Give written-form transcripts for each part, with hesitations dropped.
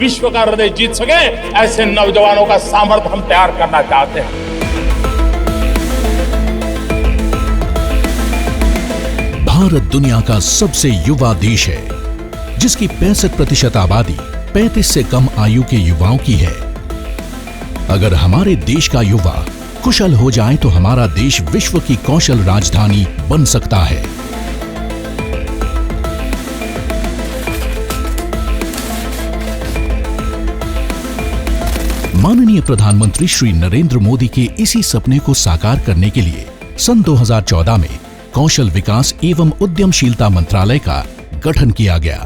विश्व का हृदय जीत सके, ऐसे नौजवानों का सामर्थ्य हम तैयार करना चाहते हैं। भारत दुनिया का सबसे युवा देश है, जिसकी 65% आबादी 35 से कम आयु के युवाओं की है। अगर हमारे देश का युवा कुशल हो जाए तो हमारा देश विश्व की कौशल राजधानी बन सकता है। माननीय प्रधानमंत्री श्री नरेंद्र मोदी के इसी सपने को साकार करने के लिए सन 2014 में कौशल विकास एवं उद्यमशीलता मंत्रालय का गठन किया गया।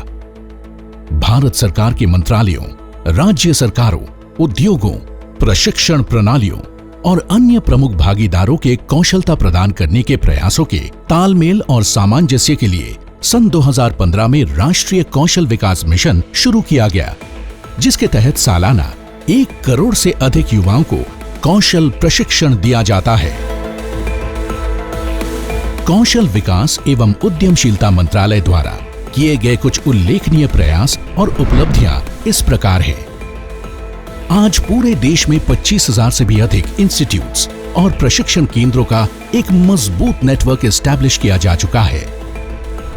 भारत सरकार के मंत्रालयों, राज्य सरकारों, उद्योगों, प्रशिक्षण प्रणालियों और अन्य प्रमुख भागीदारों के कौशलता प्रदान करने के प्रयासों के तालमेल और सामंजस्य के लिए सन 2015 में राष्ट्रीय कौशल विकास मिशन शुरू किया गया, जिसके तहत सालाना 1 करोड़ से अधिक युवाओं को कौशल प्रशिक्षण दिया जाता है। कौशल विकास एवं उद्यमशीलता मंत्रालय द्वारा किए गए कुछ उल्लेखनीय प्रयास और उपलब्धियां इस प्रकार हैं। आज पूरे देश में 25,000 से भी अधिक इंस्टीट्यूट्स और प्रशिक्षण केंद्रों का एक मजबूत नेटवर्क एस्टैब्लिश किया जा चुका है।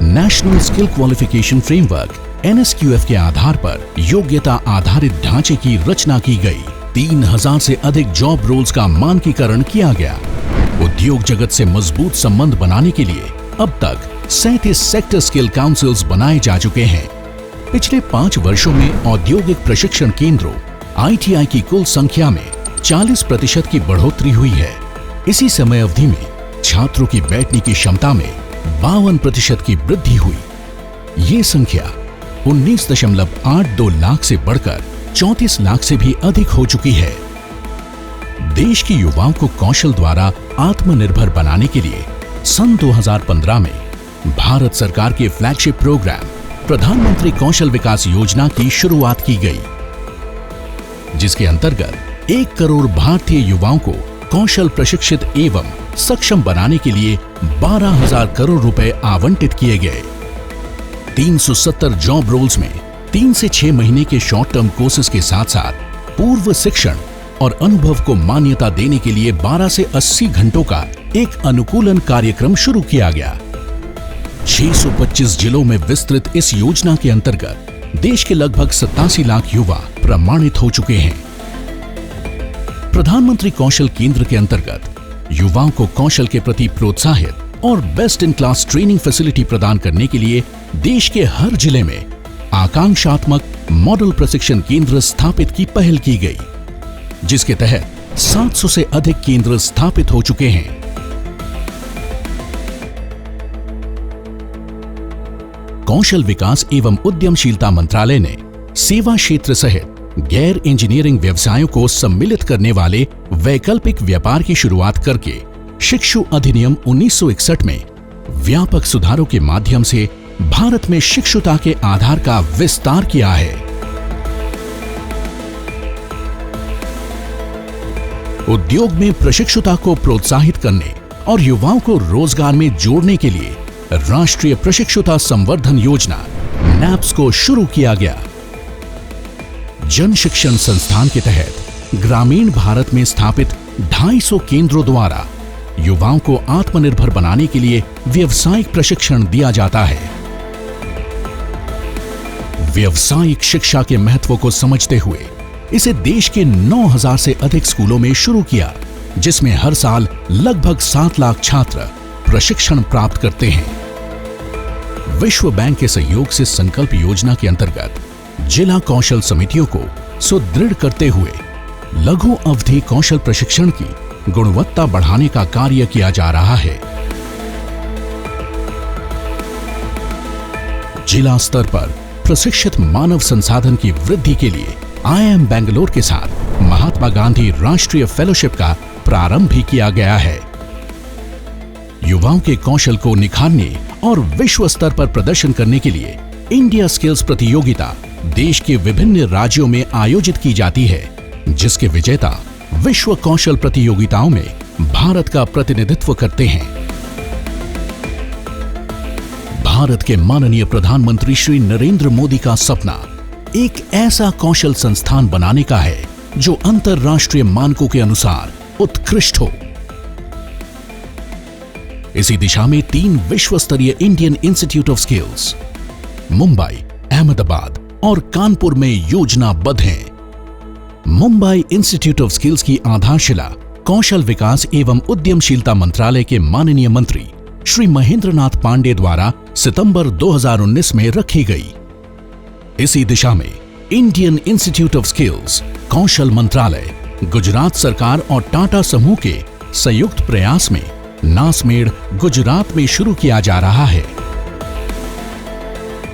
National skill qualification framework NSQF के आधार पर योग्यता आधारित ढांचे की रचना की गई। 3,000 से अधिक जॉब रोल्स का मानकीकरण किया गया। उद्योग जगत से मजबूत संबंध बनाने के लिए अब तक 37 सेक्टर स्किल काउंसिल्स बनाए जा चुके हैं। पिछले 5 वर्षों में औद्योगिक प्रशिक्षण केंद्रों ITI की कुल संख्या में 40% की बढ़ोतरी हुई है। इसी समय अवधि में छात्रों की बैठने की क्षमता में 52% की वृद्धि हुई। ये संख्या 19.82 लाख से बढ़कर 34 लाख से भी अधिक हो चुकी है। देश के युवाओं को कौशल द्वारा आत्मनिर्भर बनाने के लिए सन 2015 में भारत सरकार के फ्लैगशिप प्रोग्राम प्रधानमंत्री कौशल विकास योजना की शुरुआत की गई, जिसके अंतर्गत 1 करोड़ भारतीय युवाओं को कौशल प्रशिक्षित एवं सक्षम बनाने के लिए 12,000 करोड़ रुपए आवंटित किए गए। 370 जॉब रोल्स में 3 से 6 महीने के शॉर्ट टर्म कोर्सेज के साथ साथ पूर्व शिक्षण और अनुभव को मान्यता देने के लिए 12 से 80 घंटों का एक अनुकूलन कार्यक्रम शुरू किया गया। 625 जिलों में विस्तृत इस योजना के अंतर्गत देश के लगभग 87 लाख युवा प्रमाणित हो चुके हैं। प्रधानमंत्री कौशल केंद्र के अंतर्गत युवाओं को कौशल के प्रति प्रोत्साहित और best in class training facility प्रदान करने के लिए देश के हर जिले में आकांक्षात्मक मॉडल प्रशिक्षण केंद्र स्थापित की पहल की गई, जिसके तहत 700 से अधिक केंद्र स्थापित हो चुके हैं। कौशल विकास एवं उद्यमशीलता मंत्रालय ने सेवा क्षेत्र सहित गैर इंजीनियरिंग व्यवसायों को सम्मिलित करने वाले वैकल्पिक व्यापार की शुरुआत करके शिक्षु अधिनियम 1961 में व्यापक सुधारों के माध्यम से भारत में शिक्षुता के आधार का विस्तार किया है। उद्योग में प्रशिक्षुता को प्रोत्साहित करने और युवाओं को रोजगार में जोड़ने के लिए राष्ट्रीय प्रशिक्षुता संवर्धन योजना NAPS को शुरू किया गया। जन शिक्षण संस्थान के तहत ग्रामीण भारत में स्थापित 250 केंद्रों द्वारा युवाओं को आत्मनिर्भर बनाने के लिए व्यावसायिक प्रशिक्षण दिया जाता है। व्यावसायिक शिक्षा के महत्व को समझते हुए इसे देश के 9,000 से अधिक स्कूलों में शुरू किया, जिसमें हर साल लगभग 7 लाख छात्र प्रशिक्षण प्राप्त करते हैं। विश्व बैंक के सहयोग से संकल्प योजना के अंतर्गत जिला कौशल समितियों को सुदृढ़ करते हुए लघु अवधि कौशल प्रशिक्षण की गुणवत्ता बढ़ाने का कार्य किया जा रहा है। जिला स्तर पर प्रशिक्षित मानव संसाधन की वृद्धि के लिए IIM बेंगलोर के साथ महात्मा गांधी राष्ट्रीय फेलोशिप का प्रारंभ भी किया गया है। युवाओं के कौशल को निखारने और विश्व स्तर पर प्रदर्शन करने के लिए इंडिया स्किल्स प्रतियोगिता देश के विभिन्न राज्यों में आयोजित की जाती है, जिसके विजेता विश्व कौशल प्रतियोगिताओं में भारत का प्रतिनिधित्व करते हैं। भारत के माननीय प्रधानमंत्री श्री नरेंद्र मोदी का सपना एक ऐसा कौशल संस्थान बनाने का है जो अंतरराष्ट्रीय मानकों के अनुसार उत्कृष्ट हो। इसी दिशा में 3 विश्व स्तरीय Indian institute of skills Mumbai, Ahmedabad और कानपुर में योजनाबद्ध हैं। मुंबई इंस्टीट्यूट ऑफ स्किल्स की आधारशिला कौशल विकास एवं उद्यमशीलता मंत्रालय के माननीय मंत्री श्री महेंद्र नाथ पांडे द्वारा सितंबर 2019 में रखी गई। इसी दिशा में इंडियन इंस्टीट्यूट ऑफ स्किल्स कौशल मंत्रालय, गुजरात सरकार और टाटा समूह के संयुक्त प्रयास में नासमेड़, गुजरात में शुरू किया जा रहा है।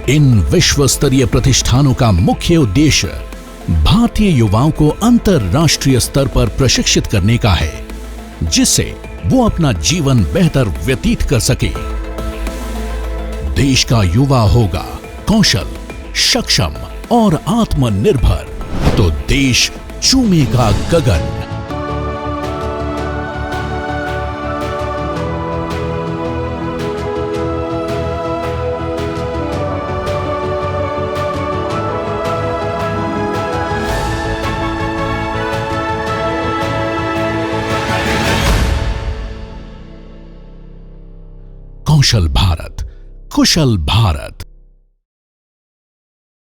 इन विश्व स्तरीय प्रतिष्ठानों का मुख्य उद्देश्य भारतीय युवाओं को अंतरराष्ट्रीय स्तर पर प्रशिक्षित करने का है, जिससे वो अपना जीवन बेहतर व्यतीत कर सके। देश का युवा होगा कौशल, सक्षम और आत्मनिर्भर तो देश चूमेगा गगन। कौशल भारत, कुशल भारत।